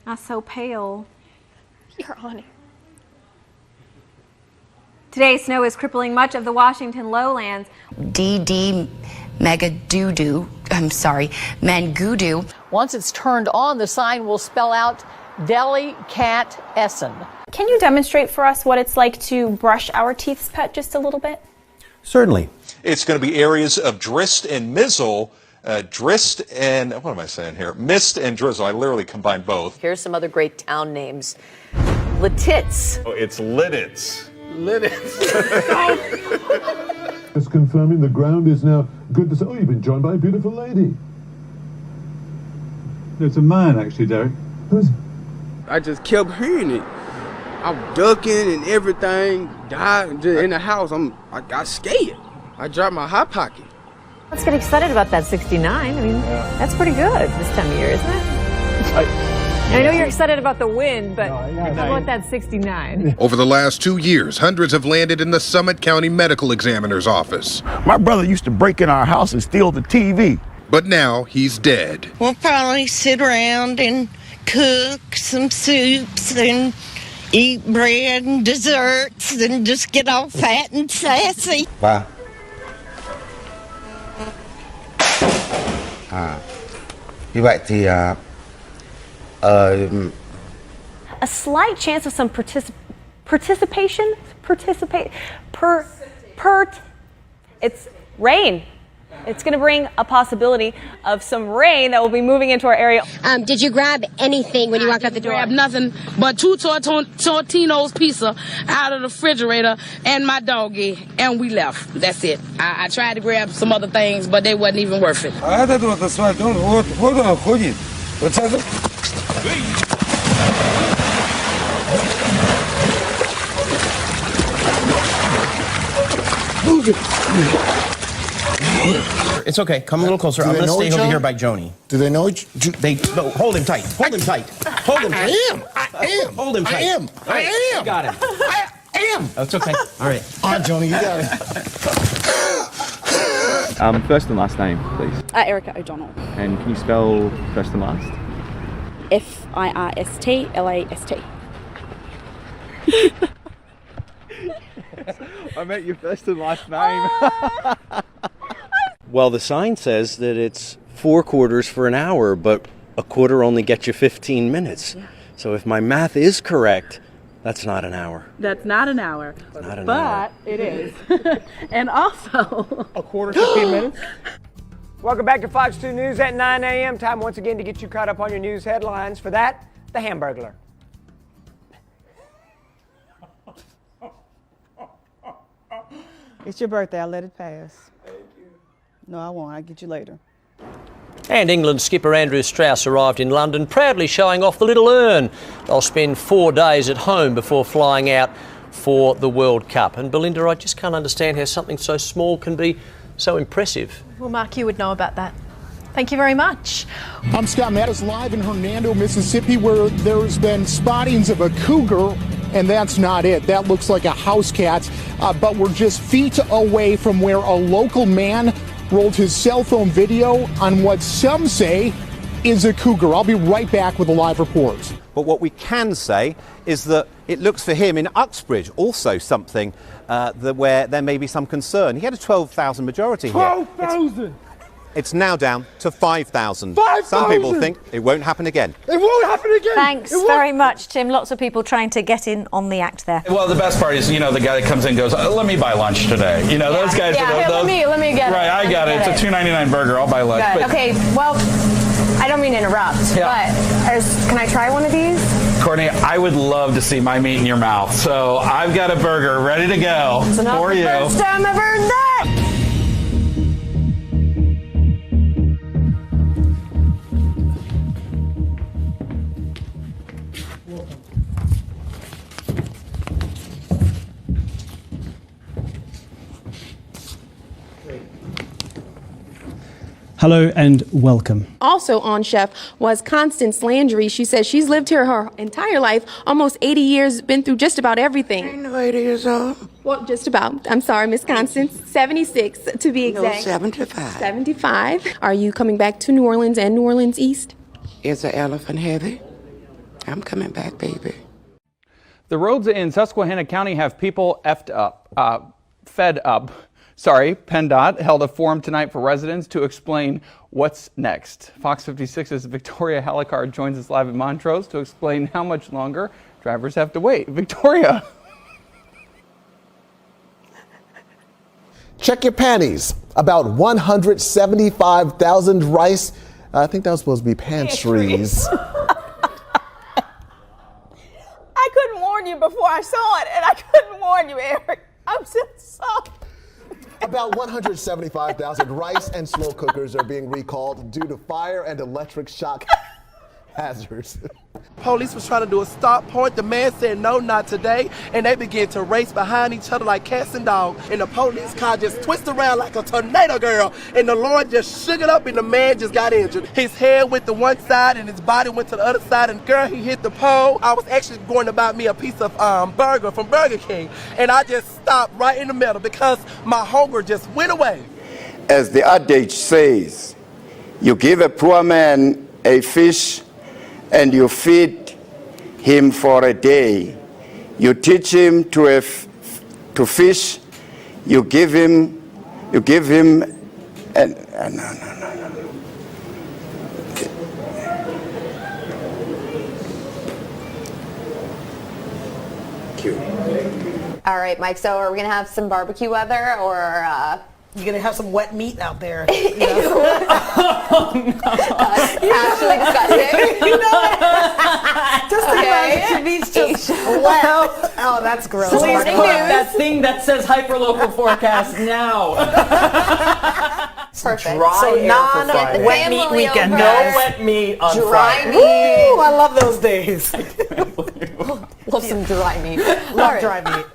I'm so pale. You're on it. Today, snow is crippling much of the Washington lowlands. Mangudu. Once it's turned on, the sign will spell out Deli Cat Essen. Can you demonstrate for us what it's like to brush our teeth's pet just a little bit? Certainly. It's going to be areas of drist and mizzle. Drist and, what am I saying here? Mist and drizzle. I literally combined both. Here's some other great town names. Lititz. Oh, it's Lidditz. Just confirming the ground is now good to say. Oh, you've been joined by a beautiful lady. It's a man, actually, Derek. Who's? I just kept hearing it. I'm ducking and everything. Died in the house. I got scared. I dropped my hot pocket. Let's get excited about that 69. I mean, that's pretty good this time of year, isn't it? I know you're excited about the win, but how about that 69? Over the last 2 years, hundreds have landed in the Summit County Medical Examiner's office. My brother used to break in our house and steal the TV. But now he's dead. We'll probably sit around and cook some soups and eat bread and desserts and just get all fat and sassy. Wow. You like the A slight chance of some participation? It's rain. It's going to bring a possibility of some rain that will be moving into our area. Did you grab anything when you walked out the door? I grabbed nothing but 2 Tortino's pizza out of the refrigerator and my doggy, and we left. That's it. I tried to grab some other things, but they wasn't even worth it. It's okay. Come a little closer. I'm going to stay over here by Joni. Do they know each? No, hold him tight. Hold him tight. Hold him tight. I am. Hold him tight. I am. You got him. I am. That's okay. All right. On, Joni, you got it. First and last name, please. Erica O'Donnell. And can you spell first and last? Firstlast. I meant your first and last name. Well, the sign says that it's 4 quarters for an hour, but a quarter only gets you 15 minutes. Yeah. So if my math is correct, that's not an hour. That's not an hour. Not an hour. It is. And also... A quarter, 15 minutes. Welcome back to Fox 2 News at 9 a.m. Time once again to get you caught up on your news headlines. For that, the Hamburglar. It's your birthday. I'll let it pass. Thank you. No, I won't. I'll get you later. And England skipper Andrew Strauss arrived in London, proudly showing off the little urn. They'll spend 4 days at home before flying out for the World Cup. And Belinda, I just can't understand how something so small can be so impressive. Well, Mark, you would know about that. Thank you very much. I'm Scott Mattis, live in Hernando, Mississippi, where there's been spottings of a cougar, and that's not it. That looks like a house cat, but we're just feet away from where a local man rolled his cell phone video on what some say is a cougar. I'll be right back with a live report. But what we can say is that it looks for him in Uxbridge also something where there may be some concern. He had a 12,000 majority here. 12,000! It's now down to 5,000. 5,000! Some people think it won't happen again. It won't happen again! Thanks very much, Tim. Lots of people trying to get in on the act there. Well, the best part is, the guy that comes in and goes, let me buy lunch today. Those guys. Yeah, those, let me get it. Right, I got it. It's a $2.99 burger. I'll buy lunch. But, okay, well, I don't mean to interrupt, but can I try one of these? Courtney, I would love to see my meat in your mouth. So I've got a burger ready to go for you. First time I've heard that. Hello and welcome. Also on, Chef, was Constance Landry. She says she's lived here her entire life, almost 80 years, been through just about everything. Ain't no 80 years old. Well, just about. I'm sorry, Miss Constance. 76 to be exact. No, 75. 75. Are you coming back to New Orleans and New Orleans East? Is the elephant heavy? I'm coming back, baby. The roads in Susquehanna County have people fed up. PennDOT held a forum tonight for residents to explain what's next. Fox 56's Victoria Halicard joins us live in Montrose to explain how much longer drivers have to wait. Victoria. Check your panties. About 175,000 rice. I think that was supposed to be pantries. I couldn't warn you before I saw it, and I couldn't warn you, Eric. I'm so sorry. About 175,000 rice and slow cookers are being recalled due to fire and electric shock hazards. Police was trying to do a stop point. The man said, no, not today. And they began to race behind each other like cats and dogs. And the police car just twisted around like a tornado, girl. And the Lord just shook it up and the man just got injured. His head went to one side and his body went to the other side. And girl, he hit the pole. I was actually going to buy me a piece of burger from Burger King. And I just stopped right in the middle because my hunger just went away. As the adage says, you give a poor man a fish and you feed him for a day. You teach him to fish. You give him, and no. Cute. All right, Mike. So are we gonna have some barbecue weather, or you're gonna have some wet meat out there? Actually disgusting. You know it. Just think about it. Your meat's just wet. Oh, that's gross. Please put up that thing that says hyperlocal forecast now. Perfect. Dry So air non for Friday. wet meat weekend. No guys. wet meat on Dry Friday. meat. Woo, I love those days. Love some dry meat. Love dry meat.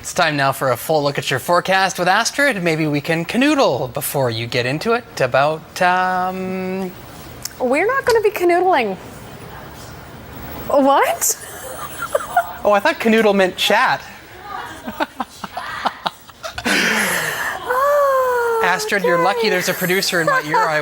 It's time now for a full look at your forecast with Astrid. Maybe we can canoodle before you get into it about, We're not going to be canoodling. What? Oh, I thought canoodle meant chat. Astrid, you're lucky there's a producer in my ear. I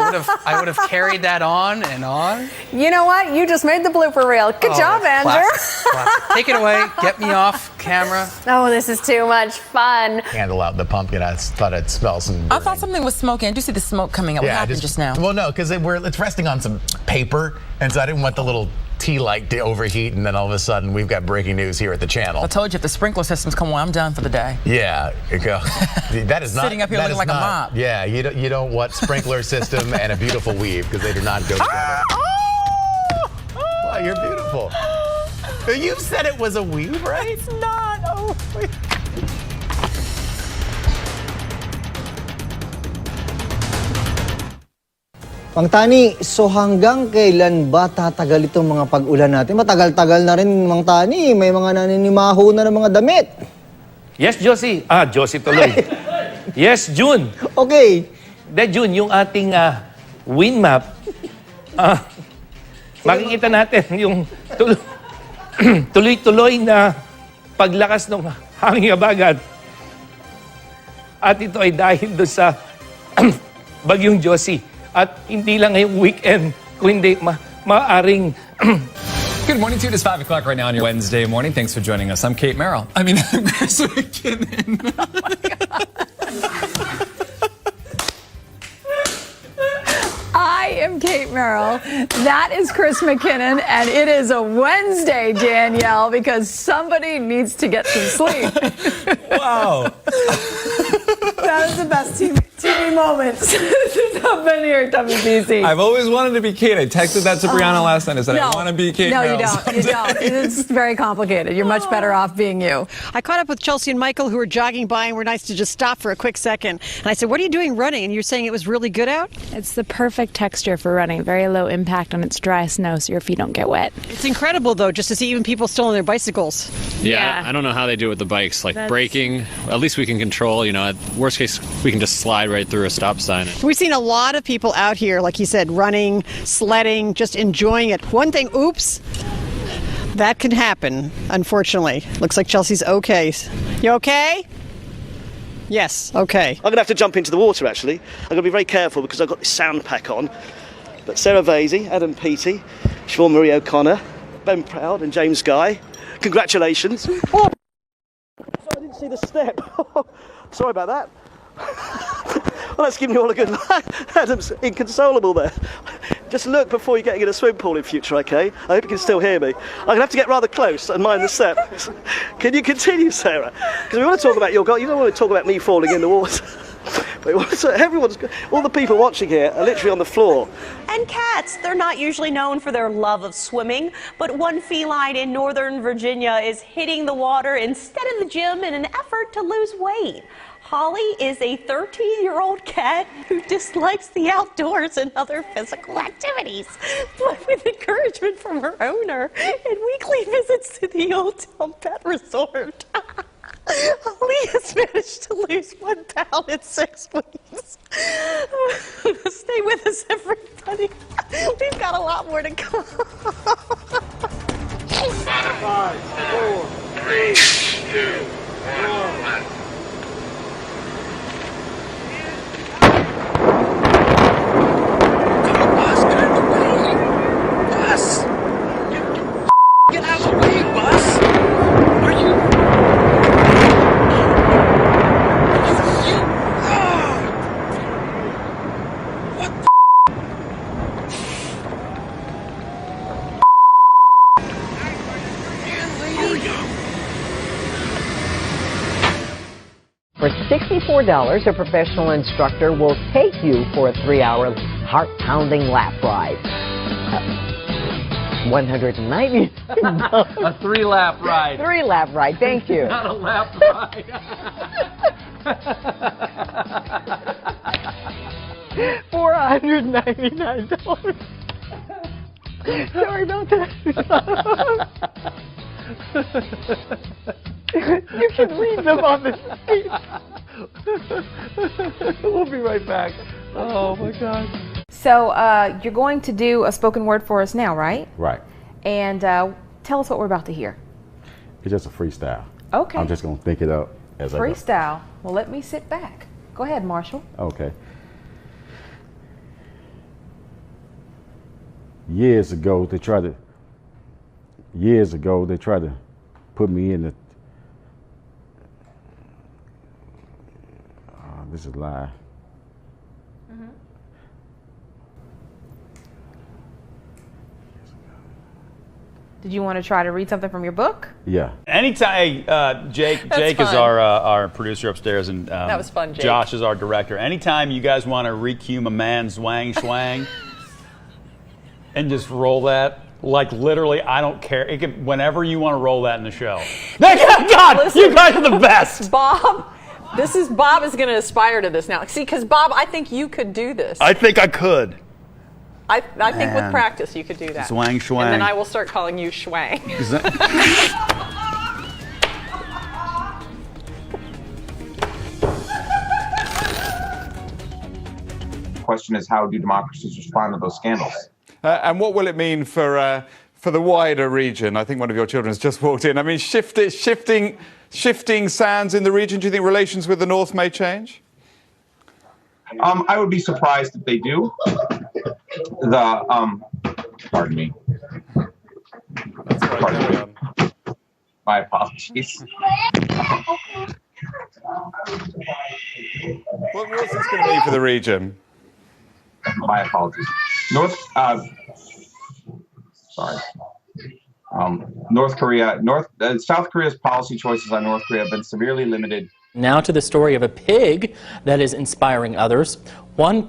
would have carried that on and on. You know what? You just made the blooper reel. Good job, Andrew. Classic. Take it away. Get me off camera. Oh, this is too much fun. Handle out the pumpkin. I thought I'd smell some. I thought something was smoking. I do see the smoke coming up. What happened just now? Well, no, because it's resting on some paper, and so I didn't want the little tea light to overheat, and then all of a sudden we've got breaking news here at the channel. I told you if the sprinkler systems come on, I'm done for the day. Yeah, that is not sitting up here looking like a mop. Yeah, you don't want sprinkler system and a beautiful weave because they do not go together. Wow, you're beautiful. You said it was a weave, right? It's not. Oh. Mang Tani, so hanggang kailan ba tatagal itong mga pag-ulan natin? Matagal-tagal na rin, Mang Tani. May mga naninimaho na ng mga damit. Yes, Josie. Josie tuloy. Yes, June. Okay. June, yung ating wind map, makikita natin yung tuloy-tuloy na paglakas ng hangin habagat. At ito ay dahil doon sa bagyong Josie. At hindi lang ngayong weekend, kundi maaring... Good morning to you. It is 5 o'clock right now on your Wednesday morning. Thanks for joining us. I'm Kate Merrill. I'm Chris McKinnon. Oh my God. I am Kate Merrill. That is Chris McKinnon, and it is a Wednesday, Danielle, because somebody needs to get some sleep. Wow. That is the best TV moment. This has not been here at WBC. I've always wanted to be Kate. I texted that to Brianna last night. I said, I want to be Kate Merrill. No, you don't. It's very complicated. You're much better off being you. I caught up with Chelsea and Michael, who were jogging by and were nice to just stop for a quick second. And I said, what are you doing running? And you're saying it was really good out? It's the perfect texture for running. Very low impact on its dry snow so your feet don't get wet. It's incredible, though, just to see even people still on their bicycles. Yeah, I don't know how they do it with the bikes. Like braking, at least we can control. You know, at worst case, we can just slide right through a stop sign. We've seen a lot of people out here, like you said, running, sledding, just enjoying it. One thing, oops, that can happen, unfortunately. Looks like Chelsea's okay. You okay? Yes, okay. I'm going to have to jump into the water, actually. I'm going to be very careful because I've got this sound pack on. But Sarah Vasey, Adam Peaty, Siobhan Marie O'Connor, Ben Proud and James Guy. Congratulations. Oh, sorry, I didn't see the step. Sorry about that. Well, let's give you all a good laugh. Adam's inconsolable there. Just look before you're getting in a swim pool in future, okay? I hope you can still hear me. I'm going to have to get rather close and mind the step. Can you continue, Sarah? Because we want to talk about your goal. You don't want to talk about me falling in the water. All the people watching here are literally on the floor. And cats, they're not usually known for their love of swimming, but one feline in Northern Virginia is hitting the water instead of the gym in an effort to lose weight. Holly is a 13-year-old cat who dislikes the outdoors and other physical activities, but with encouragement from her owner and weekly visits to the Old Town Pet Resort. Holly has managed to lose 1 pound in 6 weeks. Stay with us, everybody. We've got a lot more to come. 5, 4, 3, 2, 1. Bus! Get out of the way, Bus! Are you... What the... Here we go. For $64, a professional instructor will take you for a 3-hour heart-pounding lap ride. $190. A 3-lap ride. 3-lap ride, thank you. Not a lap ride. $499. Sorry about that. You can read them on the seat. We'll be right back. Oh my God. So you're going to do a spoken word for us now, right? Right. And tell us what we're about to hear. It's just a freestyle. Okay. I'm just going to think it up as I go. Freestyle. Well, let me sit back. Go ahead, Marshall. Okay. Years ago, they tried to put me in the... this is live. Did you want to try to read something from your book? Yeah. Anytime, Jake is our producer upstairs, and that was fun, Jake. Josh is our director. Anytime you guys want to recue a man zwang, and just roll that, like literally, I don't care. It can, whenever you want to roll that in the show. God, Listen, you guys are the best. Bob is going to aspire to this now. See, because Bob, I think you could do this. I think I could. I think with Man. practice you could do that. Zwang, schwang. And then I will start calling you Schwang. The question is, how do democracies respond to those scandals? And what will it mean for the wider region? I think one of your children has just walked in. I mean, shifting sands in the region. Do you think relations with the North may change? I would be surprised if they do. Pardon me. My apologies. What's this going to mean for the region? My apologies. South Korea's policy choices on North Korea have been severely limited. Now to the story of a pig that is inspiring others. One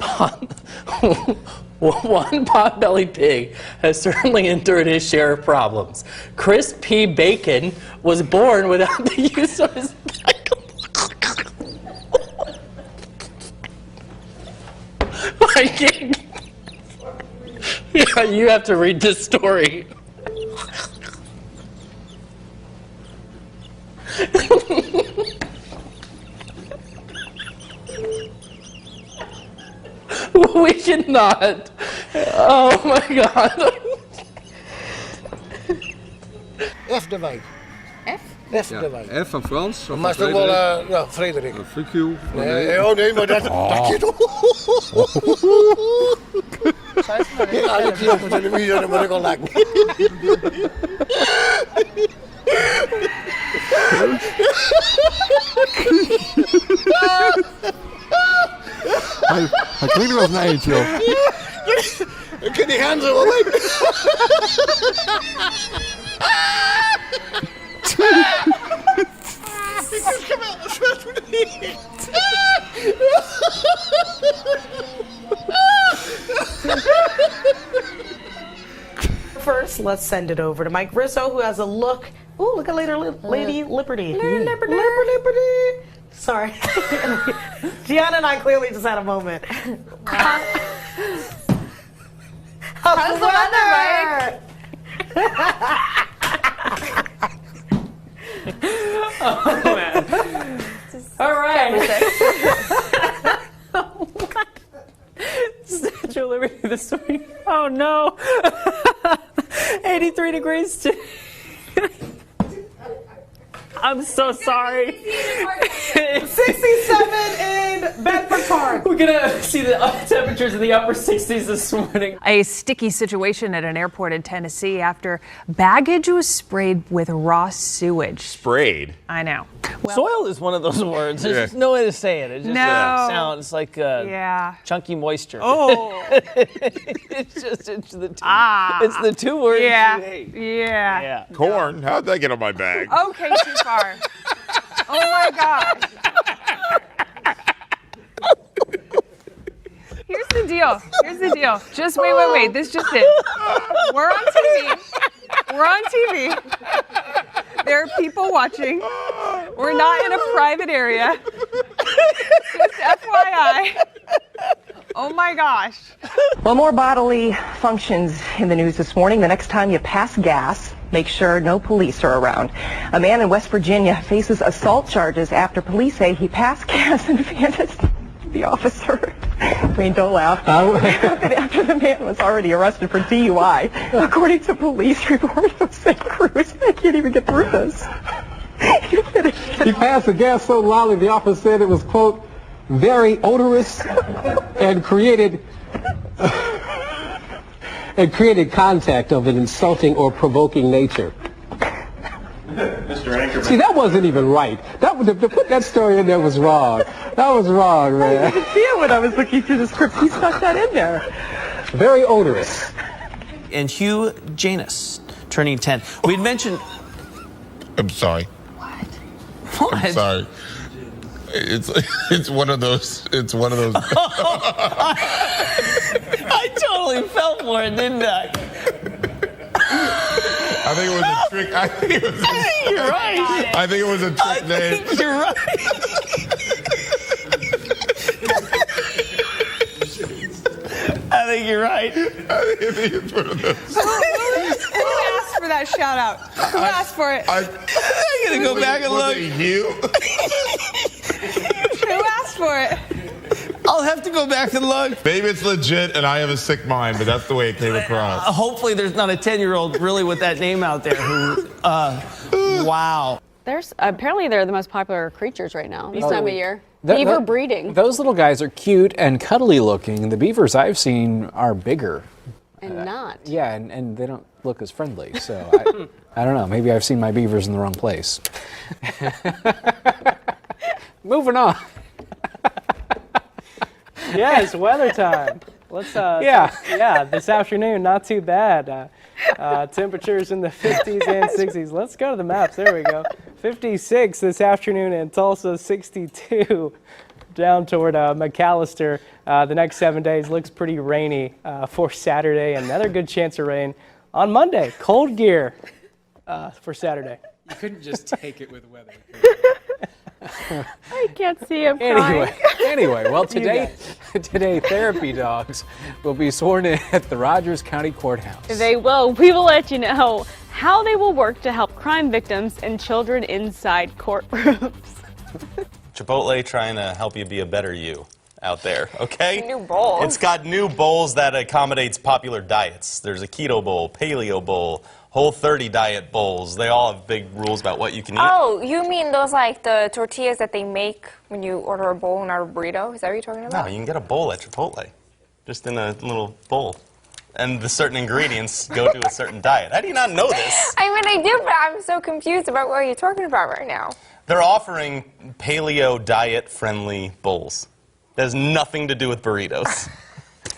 pot-bellied pig has certainly endured his share of problems. Chris P. Bacon was born without the use of his back. I can't. Yeah, you have to read this story. We cannot. Oh my God. F de wijk. F? F de wijk. F van Frans. Maar is toch wel, ja, Frederik. Fuck you. Nee, oh nee, maar dat je toch... Ano siya po television naman ako lang. I think it was an angel. Kan die hand zo wel weg? First, let's send it over to Mike Rizzo, who has a look. Ooh, look at Lady Liberty. Liberty. Sorry. Gianna and I clearly just had a moment. How's the weather, Mike? Oh, man. All right. Statue of Liberty this week. Oh, no. 83 degrees today. I'm so sorry. 67 in Bedford Park. We're gonna see the temperatures in the upper 60s this morning. A sticky situation at an airport in Tennessee after baggage was sprayed with raw sewage. Sprayed? I know. Soil is one of those words. There's just no way to say it. It just sounds like chunky moisture. Oh. it's the two words you hate. Yeah. Corn? How'd that get on my bag? Okay, too far. Oh my gosh. Here's the deal. Just wait. This just it. We're on TV. There are people watching. We're not in a private area. Just FYI. Oh my gosh. Well, more bodily functions in the news this morning. The next time you pass gas, make sure no police are around. A man in West Virginia faces assault charges after police say he passed gas and fanned the officer. Wayne, don't laugh. After the man was already arrested for DUI, according to police report from St. Cruz. I can't even get through this. He passed the gas so loudly the officer said it was, quote, very odorous and created contact of an insulting or provoking nature. Mr. Anchorman. See, that wasn't even right. To put that story in there was wrong. That was wrong, man. I didn't see it when I was looking through the script. He stuck that in there. Very odorous. And Hugh Janus, turning 10. We'd mentioned... I'm sorry. What? I'm sorry. It's one of those. I totally fell for it, didn't I? I think it was a trick. I think you're right. I think it was a trick name. You're right. I think you're right. I think it's one of those. Who asked for that shout out? Who asked for it? I'm gonna go back and look. Was it you? Who asked for it? I'll have to go back and look. Maybe it's legit and I have a sick mind, but that's the way it came across. Hopefully there's not a 10-year-old really with that name out there who, wow. Apparently they're the most popular creatures right now this time of year. Beaver breeding. Those little guys are cute and cuddly looking. The beavers I've seen are bigger. And not. Yeah, and they don't look as friendly. So I don't know. Maybe I've seen my beavers in the wrong place. Moving on. Yeah, it's weather time. Let's this afternoon, not too bad. Temperatures in the 50s and 60s. Let's go to the maps. There we go. 56 this afternoon in Tulsa, 62 down toward McAllister. The next 7 days looks pretty rainy for Saturday. Another good chance of rain on Monday. Cold gear for Saturday. You couldn't just take it with weather. I can't see him crying. Anyway, well, today therapy dogs will be sworn in at the Rogers County Courthouse. They will. We will let you know how they will work to help crime victims and children inside courtrooms. Chipotle trying to help you be a better you out there, okay? New bowls. It's got new bowls that accommodates popular diets. There's a keto bowl, paleo bowl, Whole30 diet bowls. They all have big rules about what you can eat. Oh, you mean those like the tortillas that they make when you order a bowl, not a burrito? Is that what you're talking about? No, you can get a bowl at Chipotle, just in a little bowl. and the certain ingredients go to a certain diet. How do you not know this? I mean, I do, but I'm so confused about what you're talking about right now. They're offering paleo diet-friendly bowls. That has nothing to do with burritos.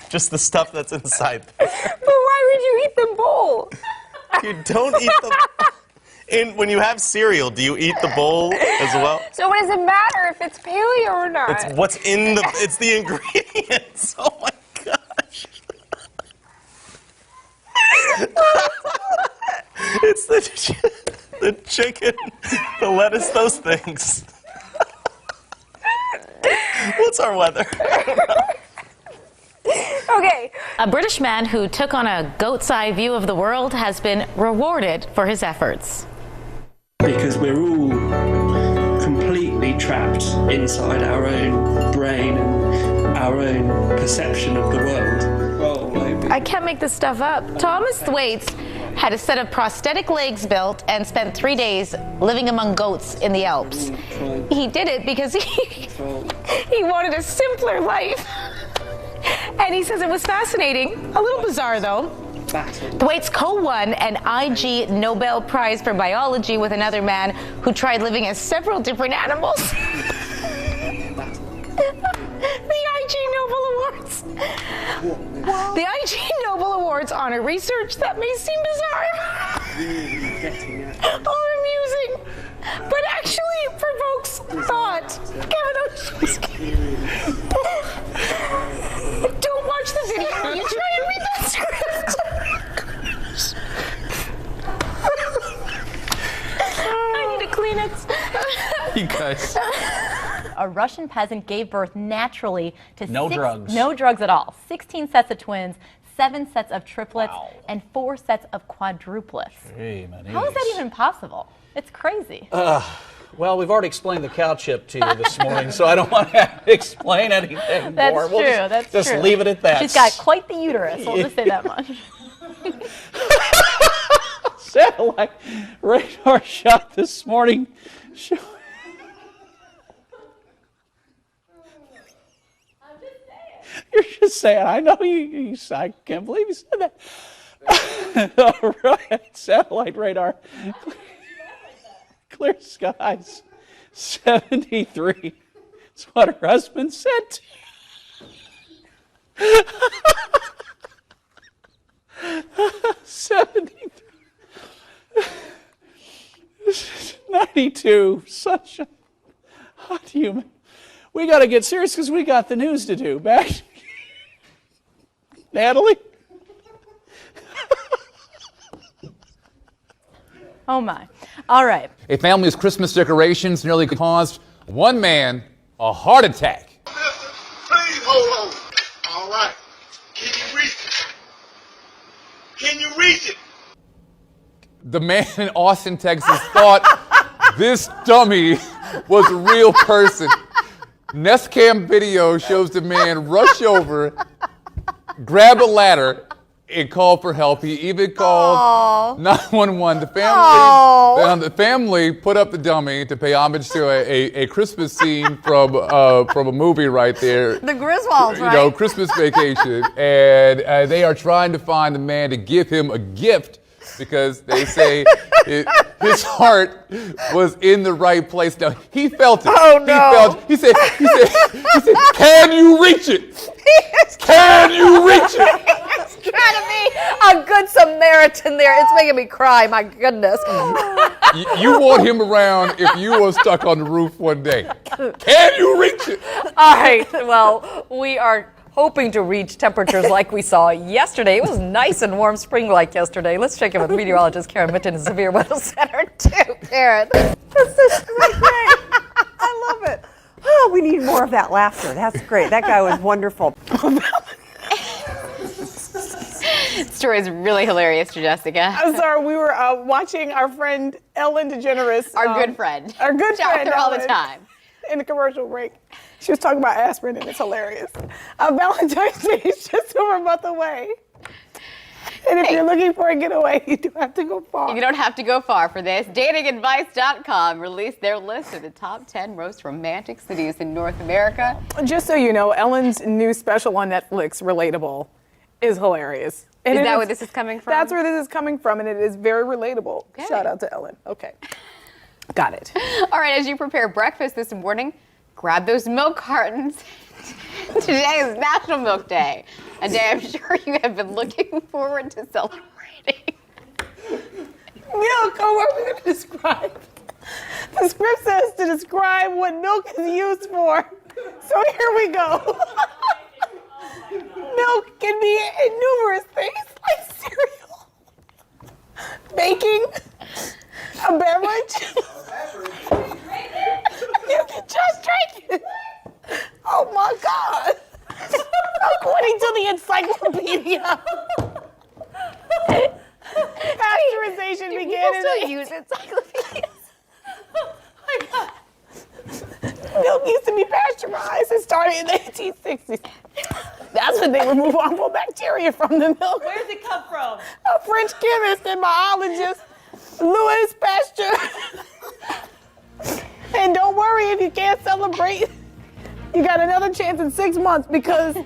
Just the stuff that's inside there. But why would you eat the bowl? You don't eat the... when you have cereal, do you eat the bowl as well? So what does it matter if it's paleo or not? It's what's in the... It's the ingredients. Oh my gosh. It's the chicken, the lettuce, those things. What's our weather? Okay. A British man who took on a goat's eye view of the world has been rewarded for his efforts. Because we're all completely trapped inside our own brain and our own perception of the world. Well, maybe. I can't make this stuff up. Thomas Thwaites had a set of prosthetic legs built and spent 3 days living among goats in the Alps. He did it because he wanted a simpler life. And he says it was fascinating, a little bizarre though. Thwaites co-won an IG Nobel Prize for Biology with another man who tried living as several different animals. The IG Nobel Awards. The IG Nobel Awards honor research that may seem bizarre or amusing, but actually provokes thought. Don't watch the video. You try and read that script. I need a Kleenex. You guys. A Russian peasant gave birth naturally to No drugs. No drugs at all. 16 sets of twins, 7 sets of triplets, and 4 sets of quadruplets. How is that even possible? It's crazy. Well, we've already explained the cow chip to you this morning, so I don't want to explain anything That's more. true. That's just true. leave it at that. She's got quite the uterus. We'll just say that much. Satellite radar shot this morning. You're just saying. I know you. I can't believe you said that. All right, satellite radar. Clear skies. 73. That's what her husband said. 73. 92. Such a hot human. We got to get serious because we got the news to do. Back, Natalie. Oh my. All right. A family's Christmas decorations nearly caused one man a heart attack. Please hold on. All right. Can you reach it? Can you reach it? The man in Austin, Texas thought this dummy was a real person. Nest cam video shows the man rush over, grab a ladder, and call for help. He even called 911. The family put up the dummy to pay homage to a Christmas scene from a movie right there. The Griswolds, right? You know, Christmas Vacation. And they are trying to find the man to give him a gift because they say his heart was in the right place. Now, he felt it. Oh, no. He said, can you reach it? Can you reach it? He's trying to be a good Samaritan there. It's making me cry, my goodness. You want him around if you were stuck on the roof one day. Can you reach it? All right, well, we are hoping to reach temperatures like we saw yesterday. It was nice and warm, spring-like yesterday. Let's check in with meteorologist Karen Mitton in Severe Weather Center, too. Karen. That's such great. I love it. Oh, we need more of that laughter. That's great. That guy was wonderful. Story is really hilarious, Jessica. I'm sorry, we were watching our friend Ellen DeGeneres. Our good friend. Our good Shout friend. her all the Ellen, time. In the commercial break. She was talking about aspirin and it's hilarious. Valentine's Day is just over a month away. And if you're looking for a getaway, you don't have to go far. You don't have to go far for this. Datingadvice.com released their list of the top 10 most romantic cities in North America. Just so you know, Ellen's new special on Netflix, Relatable, is hilarious. And Is it that where this is coming from? That's where this is coming from, and it is very relatable. Okay. Shout out to Ellen. Okay. Got it. All right, as you prepare breakfast this morning, grab those milk cartons. Today is National Milk Day, a day I'm sure you have been looking forward to celebrating. Milk, what are we going to describe? The script says to describe what milk is used for. So here we go. Milk can be in numerous things like cereal, baking, a beverage. You can just drink it. Oh my God. According to the encyclopedia. Pasteurization began in still use encyclopedias. Oh my God. Milk used to be pasteurized. It started in the 1860s. That's when they remove harmful bacteria from the milk. Where does it come from? A French chemist and biologist, Louis Pasteur. And don't worry if you can't celebrate. You got another chance in 6 months because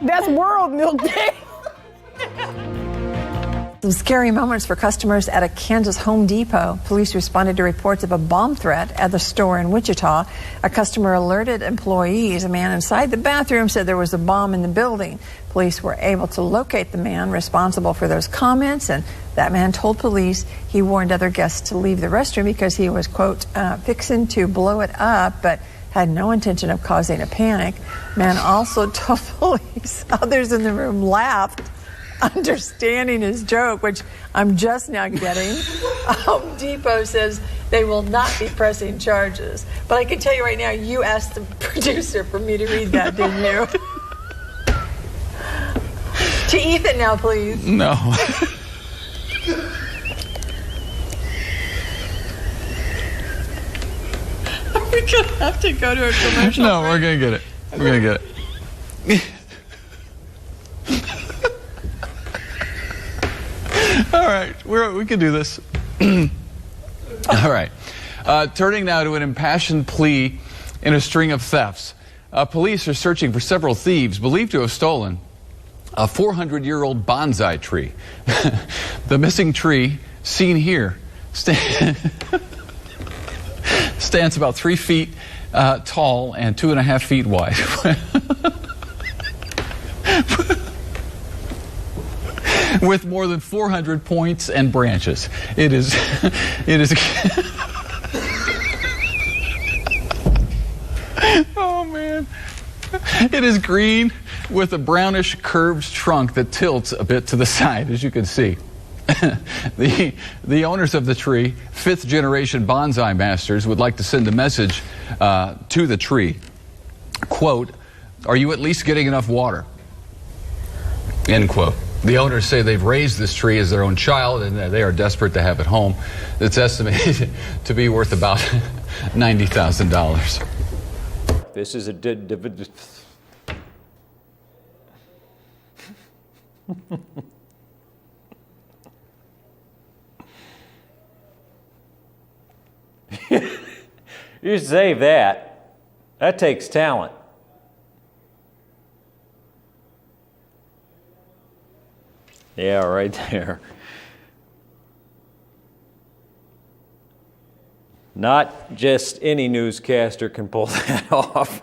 that's World Milk Day. Some scary moments for customers at a Kansas Home Depot. Police responded to reports of a bomb threat at the store in Wichita. A customer alerted employees. A man inside the bathroom said there was a bomb in the building. Police were able to locate the man responsible for those comments, and that man told police he warned other guests to leave the restroom because he was, quote, fixing to blow it up, but had no intention of causing a panic. Man also told police others in the room laughed, understanding his joke, which I'm just now getting. Home Depot says they will not be pressing charges. But I can tell you right now, you asked the producer for me to read that, didn't you? To Ethan now, please. No. Are we going to have to go to a commercial? No, we're going to get it. We're going to get it. All right, we can do this. All right. Turning now to an impassioned plea in a string of thefts. Police are searching for several thieves believed to have stolen a 400-year-old bonsai tree. The missing tree, seen here, stands about 3 feet tall and 2.5 feet wide. With more than 400 points and branches. It is oh man. It is green with a brownish curved trunk that tilts a bit to the side, as you can see. The owners of the tree, 5th generation bonsai masters, would like to send a message to the tree. Quote, "Are you at least getting enough water?" End quote. The owners say they've raised this tree as their own child and they are desperate to have it home. It's estimated to be worth about $90,000. This is a you save that. That takes talent. Yeah, right there. Not just any newscaster can pull that off.